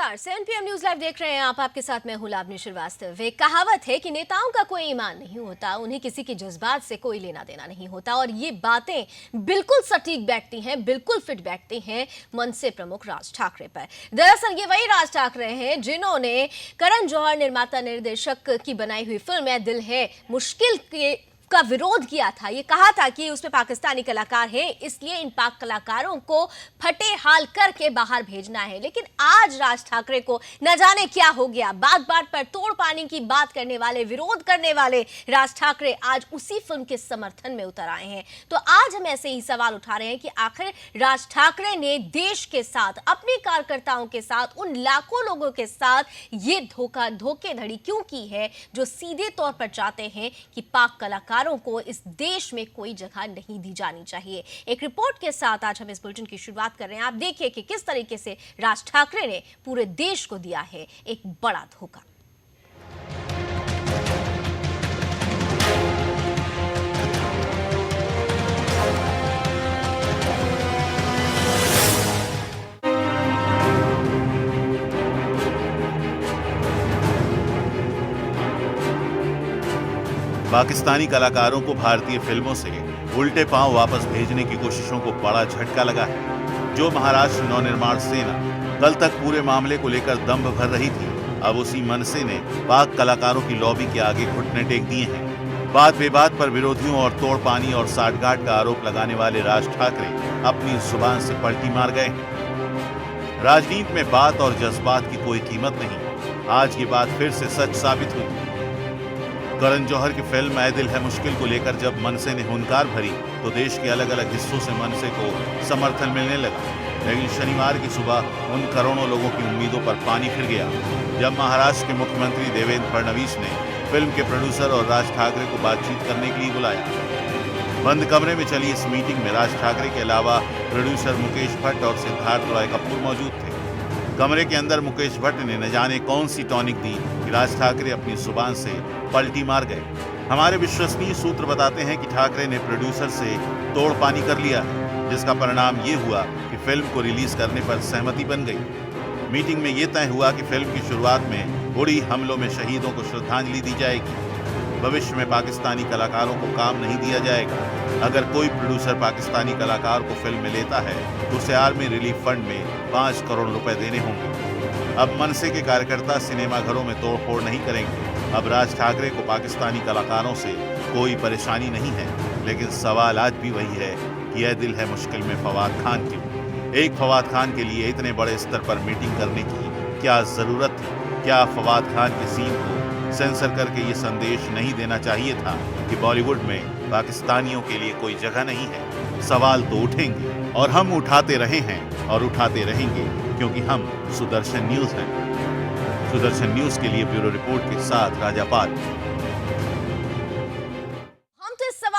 नमस्कार, 7 PM news live देख रहे हैं आप। आपके साथ मैं हूं लावनी श्रीवास्तव। एक कहावत है कि नेताओं का कोई ईमान नहीं होता, उन्हें किसी के जज्बात से कोई लेना देना नहीं होता। और ये बातें बिल्कुल सटीक बैठती हैं, बिल्कुल फिट बैठती हैं मनसे प्रमुख राज ठाकरे पर। दरअसल ये वही राज ठाकरे हैं जिन्होंने करण जौहर निर्माता निर्देशक की बनाई हुई फिल्म ए दिल है मुश्किल के का विरोध किया था। ये कहा था कि उसमें पाकिस्तानी कलाकार हैं, इसलिए इन पाक कलाकारों को फटे हाल करके बाहर भेजना है। लेकिन आज राज ठाकरे को न जाने क्या हो गया। बात बात पर तोड़ पानी की बात करने वाले, विरोध करने वाले राज ठाकरे आज उसी फिल्म के समर्थन में उतर आए हैं। तो आज हम ऐसे ही सवाल उठा रहे हैं कि आखिर राज ठाकरे ने देश के साथ, अपने कार्यकर्ताओं के साथ, उन लाखों लोगों के साथ ये धोखेधड़ी क्यों की है जो सीधे तौर पर चाहते हैं कि पाक कलाकार को इस देश में कोई जगह नहीं दी जानी चाहिए। एक रिपोर्ट के साथ आज हम इस बुलेटिन की शुरुआत कर रहे हैं। आप देखिए कि किस तरीके से राज ठाकरे ने पूरे देश को दिया है एक बड़ा धोखा। पाकिस्तानी कलाकारों को भारतीय फिल्मों से उल्टे पांव वापस भेजने की कोशिशों को बड़ा झटका लगा है। जो महाराष्ट्र नवनिर्माण सेना कल तक पूरे मामले को लेकर दम्भ भर रही थी, अब उसी मनसे ने पाक कलाकारों की लॉबी के आगे घुटने टेक दिए हैं। बात बेबात पर विरोधियों और तोड़पानी और साठगांठ का आरोप लगाने वाले राज ठाकरे अपनी जुबान से पलटी मार गए हैं। राजनीति में बात और जज्बात की कोई कीमत नहीं। आज ये बात फिर से सच साबित हुई। करण जौहर की फिल्म ए दिल है मुश्किल को लेकर जब मनसे ने हुंकार भरी तो देश के अलग अलग हिस्सों से मनसे को समर्थन मिलने लगा। लेकिन शनिवार की सुबह उन करोड़ों लोगों की उम्मीदों पर पानी फिर गया जब महाराष्ट्र के मुख्यमंत्री देवेंद्र फडणवीस ने फिल्म के प्रोड्यूसर और राज ठाकरे को बातचीत करने के लिए बुलाया। बंद कमरे में चली इस मीटिंग में राज ठाकरे के अलावा प्रोड्यूसर मुकेश भट्ट और सिद्धार्थ रॉय कपूर मौजूद थे। कमरे के अंदर मुकेश भट्ट ने न जाने कौन सी टॉनिक दी कि राज ठाकरे अपनी जुबान से पलटी मार गए। हमारे विश्वसनीय सूत्र बताते हैं कि ठाकरे ने प्रोड्यूसर से तोड़ पानी कर लिया है, जिसका परिणाम ये हुआ कि फिल्म को रिलीज करने पर सहमति बन गई। मीटिंग में ये तय हुआ कि फिल्म की शुरुआत में उड़ी हमलों में शहीदों को श्रद्धांजलि दी जाएगी। भविष्य में पाकिस्तानी कलाकारों को काम नहीं दिया जाएगा। अगर कोई प्रोड्यूसर पाकिस्तानी कलाकार को फिल्म में लेता है तो उसे आर्मी रिलीफ फंड में 5 करोड़ रुपए देने होंगे। अब मनसे के कार्यकर्ता सिनेमाघरों में तोड़फोड़ नहीं करेंगे। अब राज ठाकरे को पाकिस्तानी कलाकारों से कोई परेशानी नहीं है। लेकिन सवाल आज भी वही है कि यह दिल है मुश्किल में फवाद खान क्यों? एक फवाद खान के लिए इतने बड़े स्तर पर मीटिंग करने की क्या जरूरत थी? क्या फवाद खान के सीन को सेंसर करके ये संदेश नहीं देना चाहिए था कि बॉलीवुड में पाकिस्तानियों के लिए कोई जगह नहीं है? सवाल तो उठेंगे और हम उठाते रहे हैं और उठाते रहेंगे, क्योंकि हम सुदर्शन न्यूज हैं। सुदर्शन न्यूज के लिए ब्यूरो रिपोर्ट के साथ राजापाल।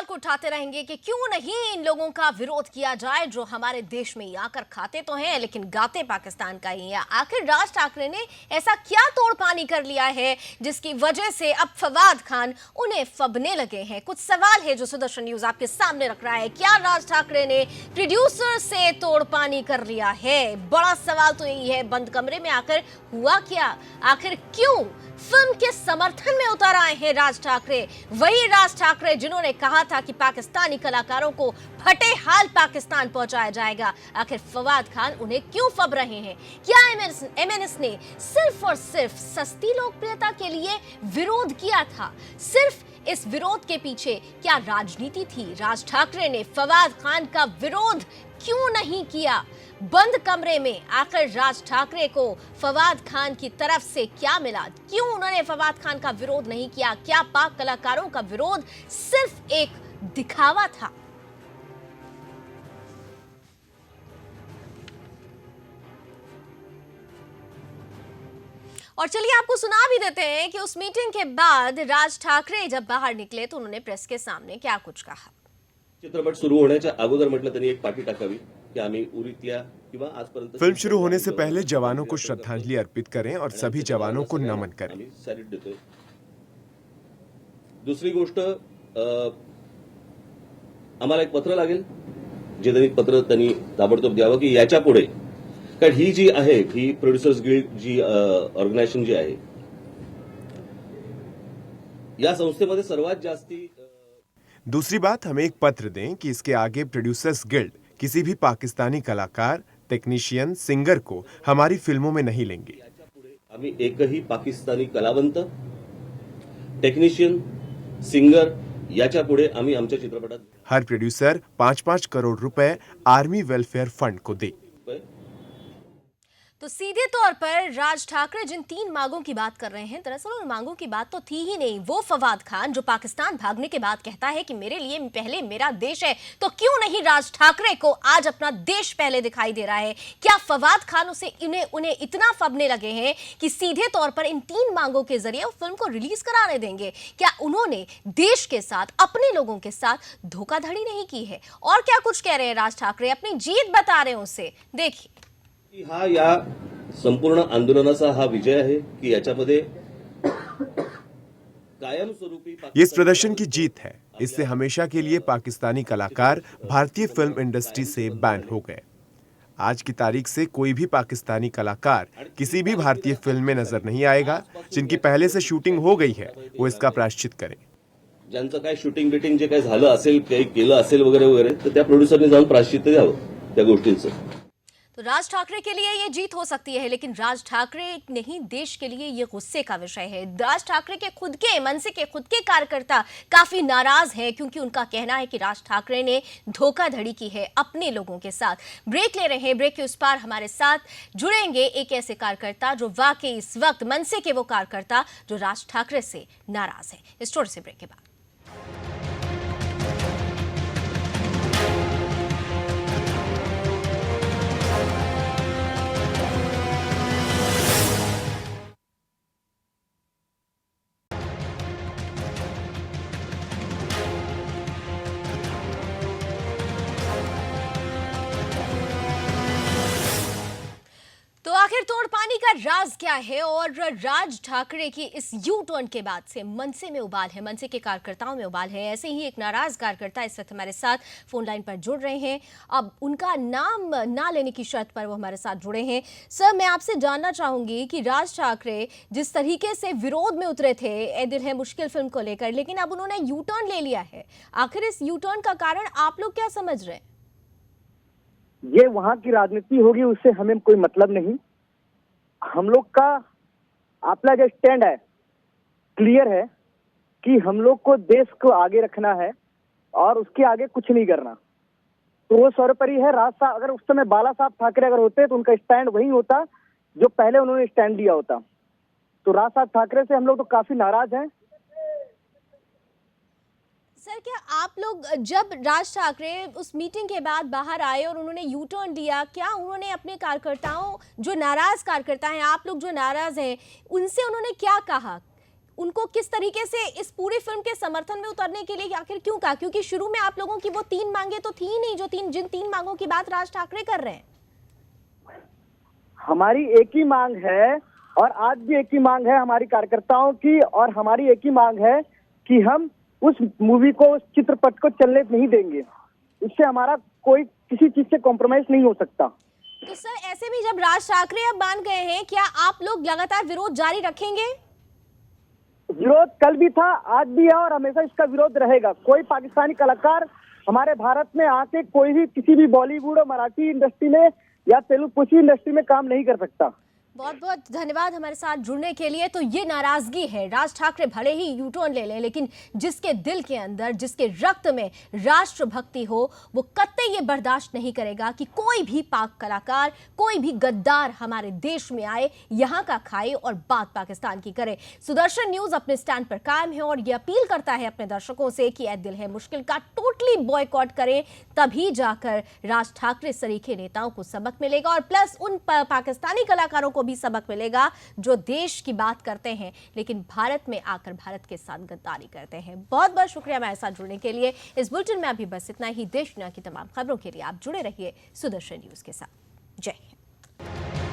को उठाते रहेंगे कि क्यों नहीं इन लोगों का विरोध किया जाए जो हमारे देश में आकर खाते तो हैं लेकिन गाते पाकिस्तान का ही है। आखिर राज ठाकरे ने ऐसा क्या तोड़ पानी कर लिया है जिसकी वजह से अब फवाद खान उन्हें फबने लगे हैं? कुछ सवाल है जो सुदर्शन न्यूज आपके सामने रख रहा है। क्या राज ठाकरे ने प्रोड्यूसर से तोड़ पानी कर लिया है? बड़ा सवाल तो यही है, बंद कमरे में आकर हुआ क्या? आखिर क्यों फिल्म के समर्थन में उतर आए हैं राज ठाकरे? वही राज ठाकरे जिन्होंने कहा था कि पाकिस्तानी कलाकारों को फटे हाल पाकिस्तान पहुंचाया जाएगा। आखिर फवाद खान उन्हें क्यों फब रहे हैं? क्या एमएनएस ने सिर्फ और सिर्फ सस्ती लोकप्रियता के लिए विरोध किया था? सिर्फ इस विरोध के पीछे क्या राजनीति थी? राज ठाकरे ने फवाद खान का विरोध क्यों नहीं किया? बंद कमरे में आकर राज ठाकरे को फवाद खान की तरफ से क्या मिला? क्यों उन्होंने फवाद खान का विरोध नहीं किया? क्या पाक कलाकारों का विरोध सिर्फ एक दिखावा था? और चलिए आपको सुना भी देते हैं कि उस मीटिंग के बाद राज ठाकरे जब बाहर निकले तो उन्होंने प्रेस के सामने क्या कुछ कहा। चित्रपट सुरू होण्याच्या अगोदर म्हटलं त्यांनी एक पाठी टाकावी कि आम्ही उरीतल्या किंवा आजपर्यंत फिल्म शुरू होने से पहले जवानों को श्रद्धांजलि अर्पित करें और सभी जवानों को नमन करें। आम्ही सॅल्यूट देतोय। दुसरी गोष्ट, आम्हाला एक पत्र लागेल जे दैनिक पत्र त्यांनी ताबडतोब द्यावं की याच्या पुढे कारण ही जी आहे ही प्रोड्युसर्स गिल्ड जी ऑर्गनायझेशन जी आहे या संस्थेमध्ये सर्वात जास्ती दूसरी बात, हमें एक पत्र दें कि इसके आगे प्रोड्यूसर्स गिल्ड किसी भी पाकिस्तानी कलाकार, टेक्नीशियन, सिंगर को हमारी फिल्मों में नहीं लेंगे। आम्ही एकही पाकिस्तानी कलावंत, टेक्निशियन, सिंगर याच्या पुढे आम्ही आमच्या चित्रपटात हर प्रोड्यूसर 5-5 करोड़ रुपए आर्मी वेलफेयर फंड को दे। तो सीधे तौर पर राज ठाकरे जिन 3 मांगों की बात कर रहे हैं, दरअसल उन मांगों की बात तो थी ही नहीं। वो फवाद खान जो पाकिस्तान भागने के बाद कहता है कि मेरे लिए पहले मेरा देश है, तो क्यों नहीं राज ठाकरे को आज अपना देश पहले दिखाई दे रहा है? क्या फवाद खान उन्हें इतना फबने लगे हैं कि सीधे तौर पर इन 3 मांगों के जरिए उस फिल्म को रिलीज कराने देंगे? क्या उन्होंने देश के साथ, अपने लोगों के साथ धोखाधड़ी नहीं की है? और क्या कुछ कह रहे हैं राज ठाकरे, अपनी जीत बता रहे हैं उसे, देखिए। हा या संपूर्ण आंदोलनाचा हा विजय आहे की याच्यामध्ये कायमस्वरूपी ये इस प्रदर्शन की जीत है। इससे हमेशा के लिए पाकिस्तानी कलाकार भारतीय फिल्म इंडस्ट्री से बैन हो गए। आज की तारीख से कोई भी पाकिस्तानी कलाकार किसी भी भारतीय फिल्म में नजर नहीं आएगा। जिनकी पहले से शूटिंग हो गई है वो इसका प्रायश्चित करें। ज्यांचं काय शूटिंग बिटिंग जे काही झालं असेल, काही केलं असेल वगैरे वगैरे, तर त्या प्रोड्युसरने जाऊन प्रायश्चित्त द्यावं त्या गोष्टींचं। तो राज ठाकरे के लिए ये जीत हो सकती है, लेकिन राज ठाकरे नहीं, देश के लिए ये गुस्से का विषय है। राज ठाकरे के खुद के मनसे के खुद के कार्यकर्ता काफी नाराज हैं, क्योंकि उनका कहना है कि राज ठाकरे ने धोखाधड़ी की है अपने लोगों के साथ। ब्रेक ले रहे हैं, ब्रेक के उस पार हमारे साथ जुड़ेंगे एक ऐसे कार्यकर्ता जो वाकई इस वक्त मनसे के वो कार्यकर्ता जो राज ठाकरे से नाराज है। इस स्टोरी से ब्रेक के बाद। तो आखिर तोड़ पानी का राज क्या है, और राज ठाकरे की इस यू टर्न के बाद से मनसे में उबाल है, मनसे के कार्यकर्ताओं में उबाल है। ऐसे ही एक नाराज कार्यकर्ता इस वक्त हमारे साथ फोन लाइन पर जुड़ रहे हैं। अब उनका नाम ना लेने की शर्त पर वो हमारे साथ जुड़े हैं। सर, मैं आपसे जानना चाहूंगी कि राज ठाकरे जिस तरीके से विरोध में उतरे थे ए दिल है मुश्किल फिल्म को लेकर, लेकिन अब उन्होंने यू टर्न ले लिया है। आखिर इस यू टर्न का कारण आप लोग क्या समझ रहे हैं? ये वहां की राजनीति होगी, उससे हमें कोई मतलब नहीं। हम लोग का अपना जो स्टैंड है क्लियर है कि हम लोग को देश को आगे रखना है और उसके आगे कुछ नहीं करना। तो वो सर्वोपरि है। राज साहब, अगर उस समय बाला साहब ठाकरे अगर होते तो उनका स्टैंड वही होता जो पहले उन्होंने स्टैंड लिया होता। तो राज साहब ठाकरे से हम लोग तो काफी नाराज हैं। सर, क्या आप लोग जब राज ठाकरे उस मीटिंग के बाद बाहर आए और उन्होंने यू टर्न लिया, क्या उन्होंने अपने कार्यकर्ताओं, जो नाराज कार्यकर्ता हैं, आप लोग जो नाराज हैं, उनसे उन्होंने क्या कहा? उनको किस तरीके से इस पूरी फिल्म के समर्थन में उतरने के लिए आखिर क्यों कहा? क्योंकि शुरू में आप लोगों की वो 3 मांगे तो थी नहीं, जो जिन 3 मांगों की बात राज ठाकरे कर रहे हैं। हमारी एक ही मांग है और आज भी एक ही मांग है हमारी कार्यकर्ताओं की, और हमारी एक ही मांग है कि हम उस मूवी को, उस चित्रपट को चलने नहीं देंगे। इससे हमारा कोई किसी चीज से कॉम्प्रोमाइज नहीं हो सकता। तो सर, ऐसे भी जब राज ठाकरे अब मान गए हैं, क्या आप लोग लगातार विरोध जारी रखेंगे? विरोध कल भी था, आज भी है और हमेशा इसका विरोध रहेगा। कोई पाकिस्तानी कलाकार हमारे भारत में आके कोई भी किसी भी बॉलीवुड और मराठी इंडस्ट्री में या तेलुगु किसी इंडस्ट्री में काम नहीं कर सकता। बहुत बहुत धन्यवाद हमारे साथ जुड़ने के लिए। तो ये नाराजगी है, राज ठाकरे भले ही यू टर्न ले लें, लेकिन जिसके दिल के अंदर, जिसके रक्त में राष्ट्रभक्ति हो, वो कतई ये बर्दाश्त नहीं करेगा कि कोई भी पाक कलाकार, कोई भी गद्दार हमारे देश में आए, यहाँ का खाए और बात पाकिस्तान की करे। सुदर्शन न्यूज अपने स्टैंड पर कायम है और ये अपील करता है अपने दर्शकों से कि ऐ दिल है मुश्किल का टोटली बॉयकॉट करें, तभी जाकर राज ठाकरे सरीखे नेताओं को सबक मिलेगा, और प्लस उन पाकिस्तानी कलाकारों को भी सबक मिलेगा जो देश की बात करते हैं लेकिन भारत में आकर भारत के साथ गद्दारी करते हैं। बहुत बहुत शुक्रिया हमारे साथ जुड़ने के लिए। इस बुलेटिन में अभी बस इतना ही। देश दुनिया की तमाम खबरों के लिए आप जुड़े रहिए सुदर्शन न्यूज के साथ। जय हिंद।